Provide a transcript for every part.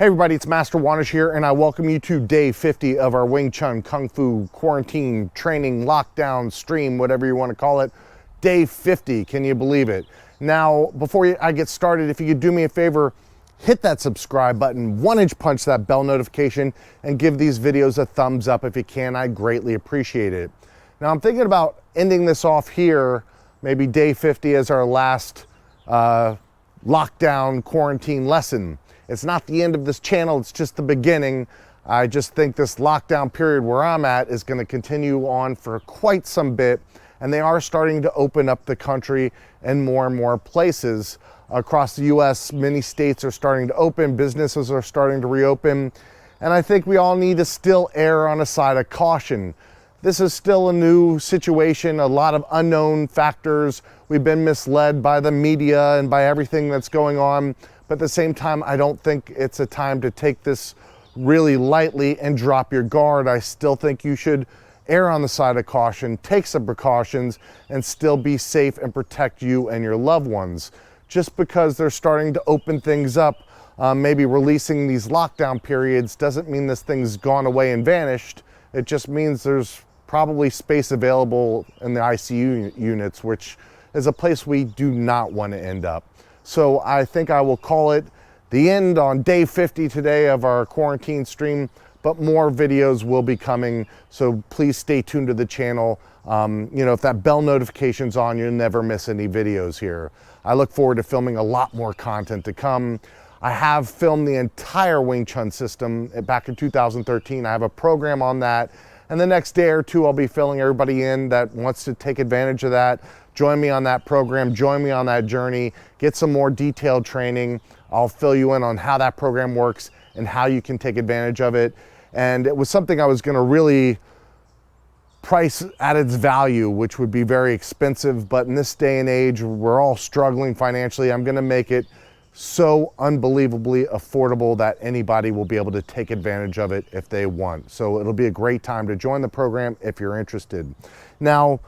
Hey everybody, it's Master Wanish here, and I welcome you to day 50 of our Wing Chun Kung Fu quarantine training lockdown stream, whatever you want to call it. Day 50, can you believe it? Now, before I get started, if you could do me a favor, hit that subscribe button, 1-inch punch that bell notification, and give these videos a thumbs up if you can. I greatly appreciate it. Now, I'm thinking about ending this off here, maybe day 50 as our last lockdown quarantine lesson. It's not the end of this channel, it's just the beginning. I just think this lockdown period where I'm at is going to continue on for quite some bit, and they are starting to open up the country in more and more places. Across the US, many states are starting to open, businesses are starting to reopen, and I think we all need to still err on a side of caution. This is still a new situation, a lot of unknown factors. We've been misled by the media and by everything that's going on. But at the same time, I don't think it's a time to take this really lightly and drop your guard. I still think you should err on the side of caution, take some precautions, and still be safe and protect you and your loved ones. Just because they're starting to open things up, maybe releasing these lockdown periods, doesn't mean this thing's gone away and vanished. It just means there's probably space available in the ICU units, which is a place we do not want to end up. So I think I will call it the end on day 50 today of our quarantine stream, but more videos will be coming. So please stay tuned to the channel. If that bell notification's on, you'll never miss any videos here. I look forward to filming a lot more content to come. I have filmed the entire Wing Chun system back in 2013. I have a program on that. And the next day or two, I'll be filling everybody in that wants to take advantage of that. Join me on that program, join me on that journey, get some more detailed training. I'll fill you in on how that program works and how you can take advantage of it. And it was something I was gonna really price at its value, which would be very expensive, but in this day and age, we're all struggling financially. I'm gonna make it so unbelievably affordable that anybody will be able to take advantage of it if they want. So it'll be a great time to join the program if you're interested. Now,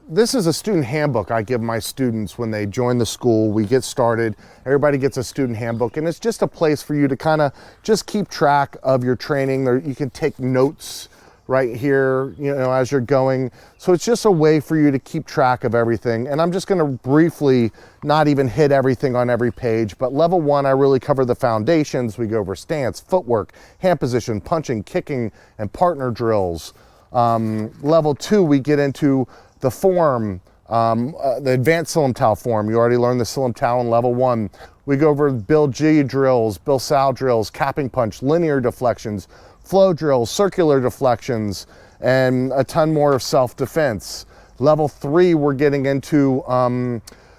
this is a student handbook I give my students when they join the school. We get started, everybody gets a student handbook, and it's just a place for you to kind of just keep track of your training. You can take notes right here, as you're going. So it's just a way for you to keep track of everything. And I'm just gonna briefly, not even hit everything on every page, but level 1, I really cover the foundations. We go over stance, footwork, hand position, punching, kicking, and partner drills. Level 2, we get into the form, the advanced Silam Tao form. You already learned the Silam Tao in level 1. We go over Bill G drills, Bill Sal drills, capping punch, linear deflections, flow drills, circular deflections, and a ton more of self-defense. Level 3, we're getting into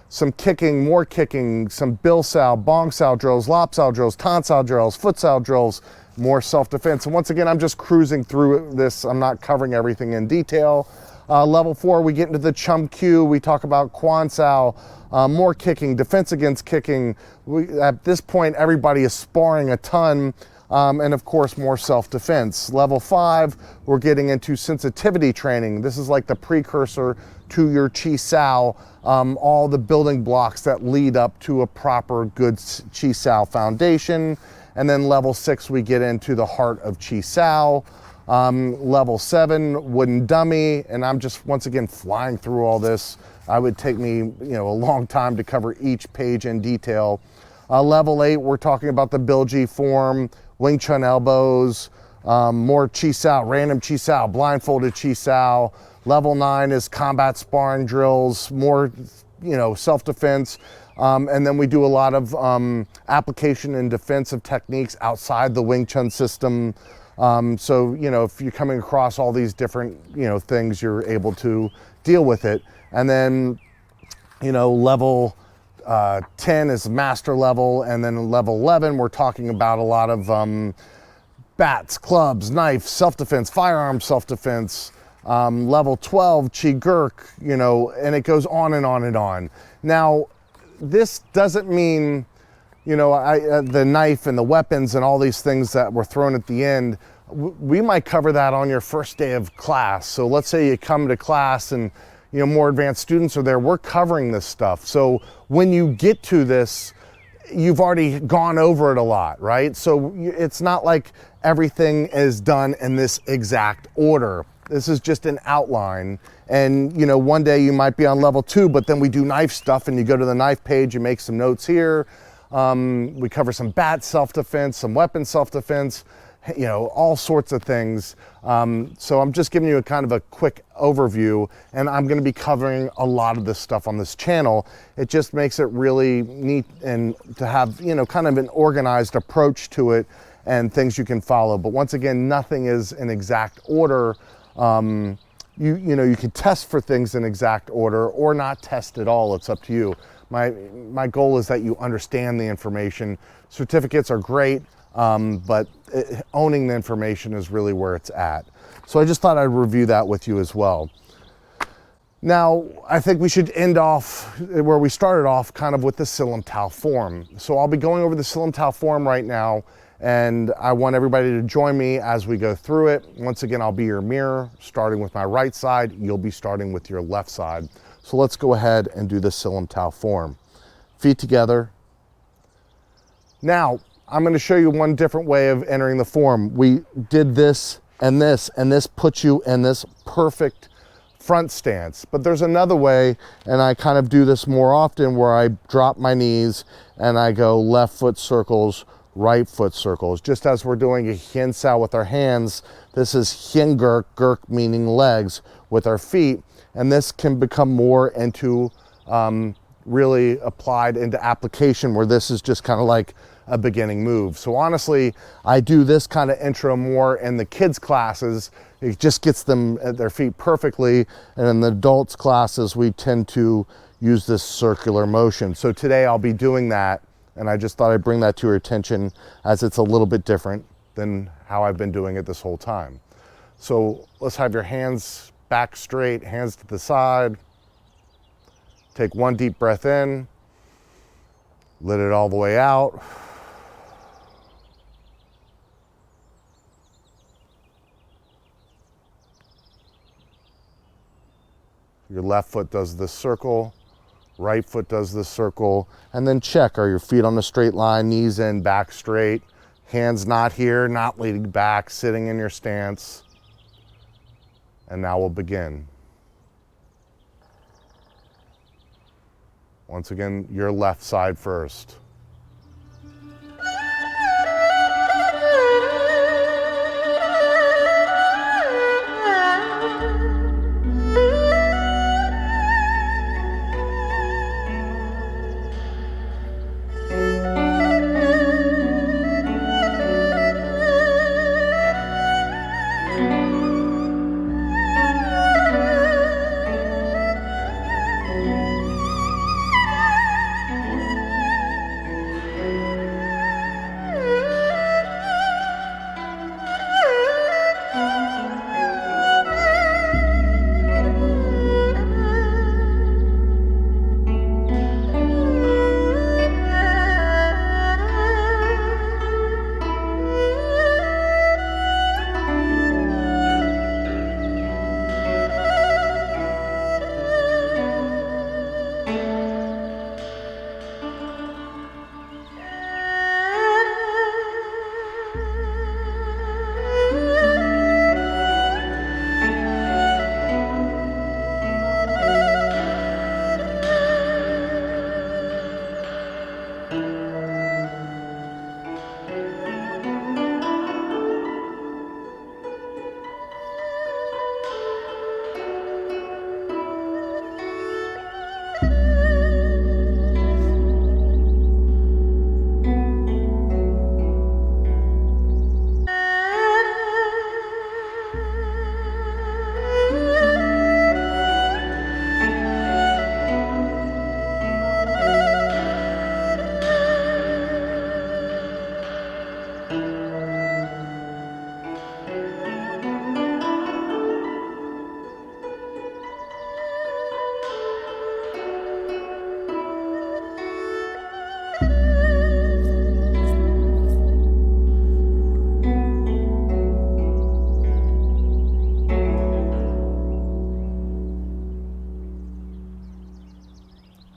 some kicking, more kicking, some Bill Sal, Bong Sal drills, Lop Sal drills, Tan Sal drills, Foot Sal drills, more self-defense. And once again, I'm just cruising through this. I'm not covering everything in detail. Level 4, we get into the Chum Q. We talk about Quan Sao, more kicking, defense against kicking. At this point, everybody is sparring a ton, and of course, more self-defense. Level 5, we're getting into sensitivity training. This is like the precursor to your Chi Sao, all the building blocks that lead up to a proper good Chi Sao foundation. And then level 6, we get into the heart of Chi Sao. Level 7, wooden dummy, and I'm just once again flying through all this. I would take me a long time to cover each page in detail. Level 8, we're talking about the Bill G form, Wing Chun elbows, more Chi Sao, random Chi Sao, blindfolded Chi Sao. Level 9 is combat sparring drills, more self-defense. And then we do a lot of application and defensive techniques outside the Wing Chun system. So, if you're coming across all these different, things, you're able to deal with it. And then, level 10 is master level. And then level 11, we're talking about a lot of bats, clubs, knives, self-defense, firearm self-defense. Level 12, Chi Gurk, and it goes on and on and on. Now, this doesn't mean the knife and the weapons and all these things that were thrown at the end. We might cover that on your first day of class. So let's say you come to class and more advanced students are there. We're covering this stuff. So when you get to this, you've already gone over it a lot, right? So it's not like everything is done in this exact order. This is just an outline. And you know, one day you might be on level 2, but then we do knife stuff and you go to the knife page, you make some notes here. We cover some bat self-defense, some weapon self-defense, you know, all sorts of things. So I'm just giving you a kind of a quick overview, and I'm going to be covering a lot of this stuff on this channel. It just makes it really neat and to have, you know, kind of an organized approach to it and things you can follow. But once again, nothing is in exact order. You know, you can test for things in exact order or not test at all. It's up to you. My goal is that you understand the information. Certificates are great, but owning the information is really where it's at. So I just thought I'd review that with you as well. Now, I think we should end off where we started off, kind of with the Silam-Tau form. So I'll be going over the Silam-Tau form right now, and I want everybody to join me as we go through it. Once again, I'll be your mirror, starting with my right side. You'll be starting with your left side. So let's go ahead and do the Silam-Tau form. Feet together. Now, I'm going to show you one different way of entering the form. We did this, and this puts you in this perfect front stance. But there's another way, and I kind of do this more often, where I drop my knees and I go left foot circles, right foot circles. Just as we're doing a hien sao with our hands, this is hien gurk meaning legs with our feet. And this can become more into really applied into application, where this is just kind of like a beginning move. So honestly, I do this kind of intro more in the kids classes. It just gets them at their feet perfectly. And in the adults classes, we tend to use this circular motion. So today I'll be doing that. And I just thought I'd bring that to your attention, as it's a little bit different than how I've been doing it this whole time. So let's have your hands back straight, hands to the side. Take one deep breath in, let it all the way out. Your left foot does this circle, right foot does this circle, and then check, are your feet on a straight line, knees in, back straight, hands not here, not leaning back, sitting in your stance. And now we'll begin. Once again, your left side first.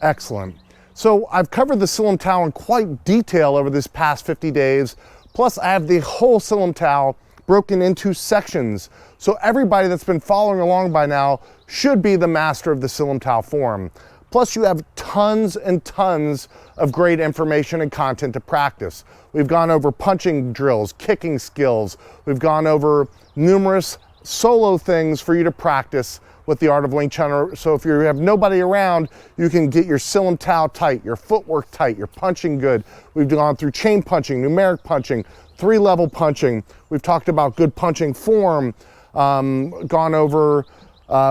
Excellent. So I've covered the Silam Tao in quite detail over this past 50 days. Plus I have the whole Silam Tao broken into sections. So everybody that's been following along by now should be the master of the Silam Tao form. Plus you have tons and tons of great information and content to practice. We've gone over punching drills, kicking skills. We've gone over numerous solo things for you to practice with the art of Wing Chun. So if you have nobody around, you can get your Silam Tao tight, your footwork tight, your punching good. We've gone through chain punching, numeric punching, 3-level punching. We've talked about good punching form, gone over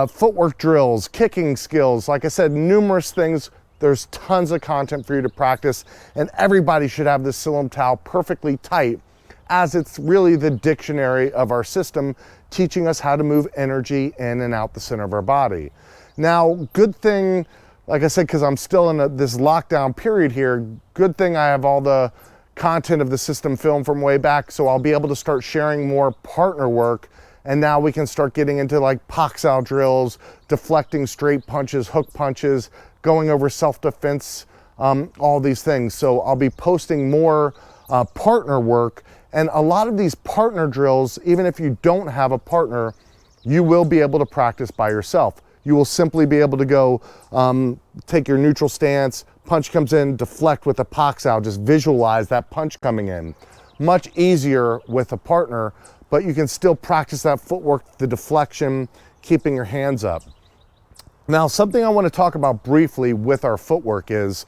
footwork drills, kicking skills. Like I said, numerous things. There's tons of content for you to practice, and everybody should have this Silam Tao perfectly tight, as it's really the dictionary of our system, teaching us how to move energy in and out the center of our body. Now, good thing, like I said, because I'm still in this lockdown period here, good thing I have all the content of the system filmed from way back, so I'll be able to start sharing more partner work, and now we can start getting into like Pak-Sao drills, deflecting straight punches, hook punches, going over self-defense, all these things. So I'll be posting more partner work. And a lot of these partner drills, even if you don't have a partner, you will be able to practice by yourself. You will simply be able to go take your neutral stance, punch comes in, deflect with a Pak-Sao, just visualize that punch coming in. Much easier with a partner, but you can still practice that footwork, the deflection, keeping your hands up. Now, something I want to talk about briefly with our footwork is,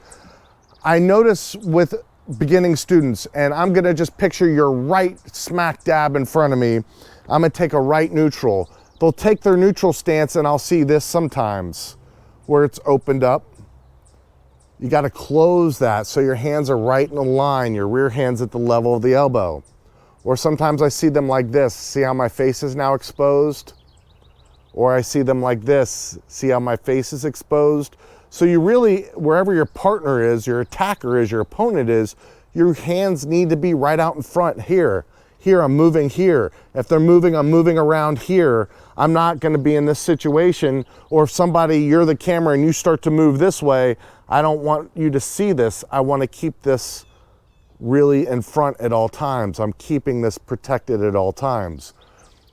I notice with beginning students, and I'm gonna just picture your right smack dab in front of me. I'm gonna take a right neutral. They'll take their neutral stance, and I'll see this sometimes where it's opened up. You gotta close that so your hands are right in a line, your rear hand's at the level of the elbow. Or sometimes I see them like this. See how my face is now exposed? Or I see them like this. See how my face is exposed? So you really, wherever your partner is, your attacker is, your opponent is, your hands need to be right out in front here. Here, I'm moving here. If they're moving, I'm moving around here. I'm not gonna be in this situation, or if somebody, you're the camera and you start to move this way, I don't want you to see this. I wanna keep this really in front at all times. I'm keeping this protected at all times.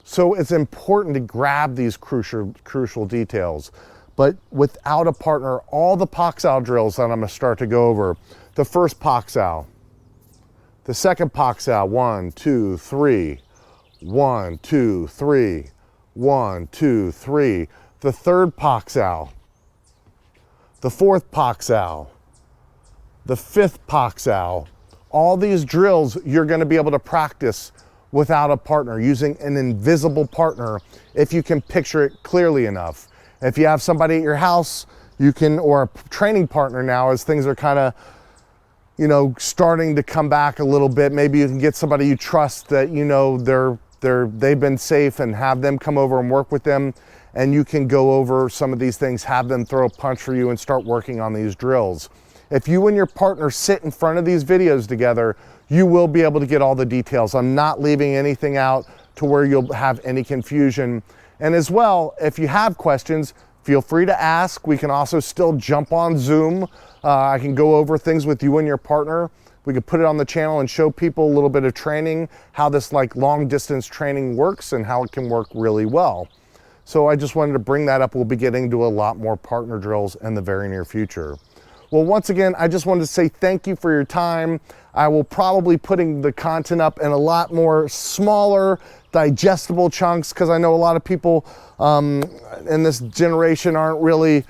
So it's important to grab these crucial details. But without a partner, all the Pak-Sao drills that I'm gonna start to go over, the first Pak-Sao, the second Pak-Sao, 1, 2, 3, 1, 2, 3, 1, 2, 3, the third Pak-Sao, the fourth Pak-Sao, the fifth Pak-Sao. All these drills you're gonna be able to practice without a partner, using an invisible partner if you can picture it clearly enough. If you have somebody at your house, you can, or a training partner now, as things are kind of, you know, starting to come back a little bit, maybe you can get somebody you trust that you know they've been safe, and have them come over and work with them, and you can go over some of these things, have them throw a punch for you and start working on these drills. If you and your partner sit in front of these videos together, you will be able to get all the details. I'm not leaving anything out to where you'll have any confusion. And as well, if you have questions, feel free to ask. We can also still jump on Zoom. I can go over things with you and your partner. We could put it on the channel and show people a little bit of training, how this like long distance training works and how it can work really well. So I just wanted to bring that up. We'll be getting to a lot more partner drills in the very near future. Well, once again, I just wanted to say thank you for your time. I will probably putting the content up in a lot more smaller, digestible chunks, because I know a lot of people in this generation aren't really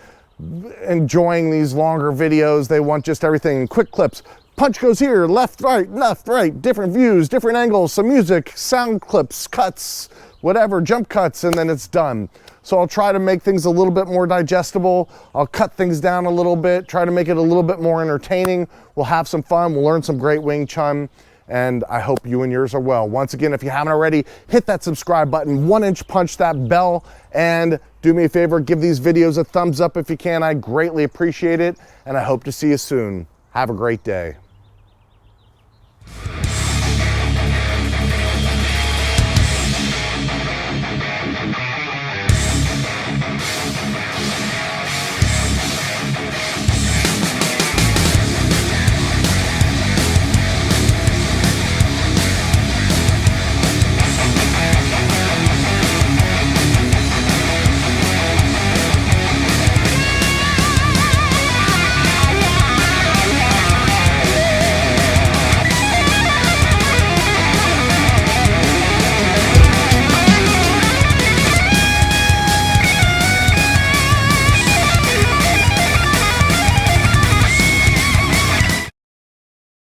enjoying these longer videos. They want just everything in quick clips. Punch goes here, left, right, different views, different angles, some music, sound clips, cuts, whatever, jump cuts, and then it's done. So I'll try to make things a little bit more digestible. I'll cut things down a little bit, try to make it a little bit more entertaining. We'll have some fun. We'll learn some great Wing Chun, and I hope you and yours are well. Once again, if you haven't already, hit that subscribe button, 1-inch punch that bell, and do me a favor, give these videos a thumbs up if you can. I greatly appreciate it, and I hope to see you soon. Have a great day.